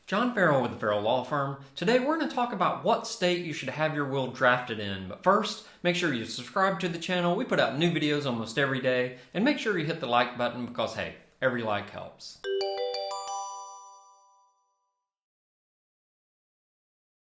John Farrell with the Farrell Law Firm. Today we're going to talk about what state you should have your will drafted in. But first, make sure you subscribe to the channel. We put out new videos almost every day. And make sure you hit the like button because, hey, every like helps.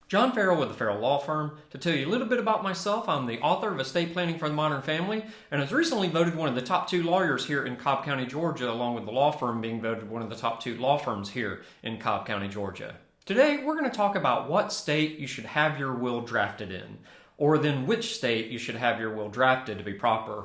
John Farrell with the Farrell Law Firm. To tell you a little bit about myself, I'm the author of Estate Planning for the Modern Family and was recently voted one of the top 2 lawyers here in Cobb County, Georgia, along with the law firm being voted one of the top 2 law firms here in Cobb County, Georgia. Today, we're going to talk about what state you should have your will drafted in, or then which state you should have your will drafted to be proper.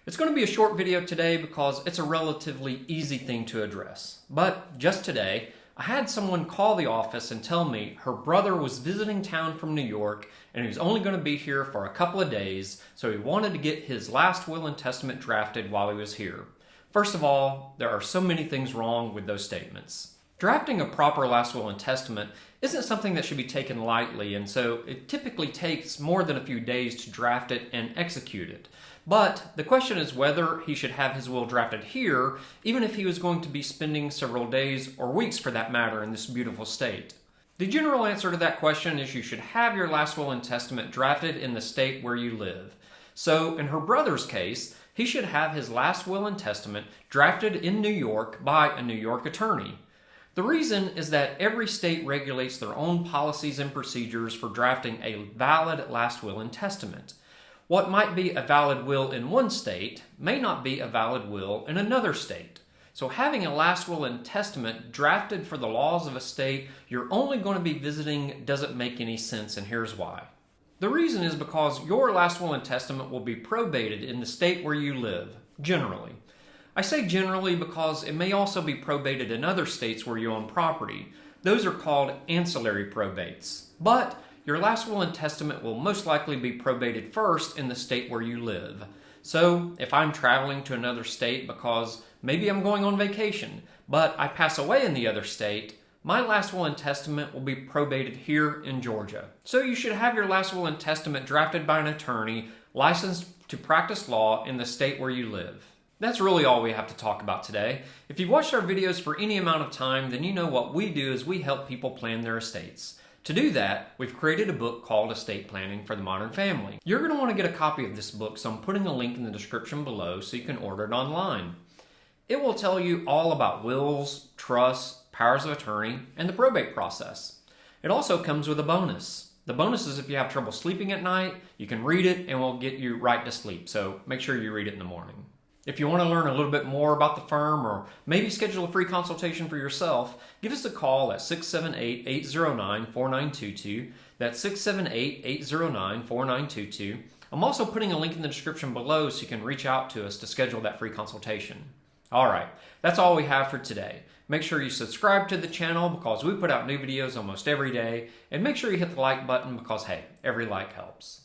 It's going to be a short video today because it's a relatively easy thing to address. But just today, I had someone call the office and tell me her brother was visiting town from New York and he was only going to be here for a couple of days, so he wanted to get his last will and testament drafted while he was here. First of all, there are so many things wrong with those statements. Drafting a proper last will and testament isn't something that should be taken lightly, and so it typically takes more than a few days to draft it and execute it. But the question is whether he should have his will drafted here, even if he was going to be spending several days or weeks for that matter in this beautiful state. The general answer to that question is you should have your last will and testament drafted in the state where you live. So in her brother's case, he should have his last will and testament drafted in New York by a New York attorney. The reason is that every state regulates their own policies and procedures for drafting a valid last will and testament. What might be a valid will in one state may not be a valid will in another state. So having a last will and testament drafted for the laws of a state you're only going to be visiting doesn't make any sense, and here's why. The reason is because your last will and testament will be probated in the state where you live, generally. I say generally because it may also be probated in other states where you own property. Those are called ancillary probates. But your last will and testament will most likely be probated first in the state where you live. So, if I'm traveling to another state because maybe I'm going on vacation, but I pass away in the other state, my last will and testament will be probated here in Georgia. So you should have your last will and testament drafted by an attorney licensed to practice law in the state where you live. That's really all we have to talk about today. If you've watched our videos for any amount of time, then you know what we do is we help people plan their estates. To do that, we've created a book called Estate Planning for the Modern Family. You're going to want to get a copy of this book, so I'm putting a link in the description below so you can order it online. It will tell you all about wills, trusts, powers of attorney, and the probate process. It also comes with a bonus. The bonus is if you have trouble sleeping at night, you can read it and we'll get you right to sleep, so make sure you read it in the morning. If you want to learn a little bit more about the firm or maybe schedule a free consultation for yourself, give us a call at 678-809-4922. That's 678-809-4922. I'm also putting a link in the description below so you can reach out to us to schedule that free consultation. All right, that's all we have for today. Make sure you subscribe to the channel because we put out new videos almost every day, and make sure you hit the like button because, hey, every like helps.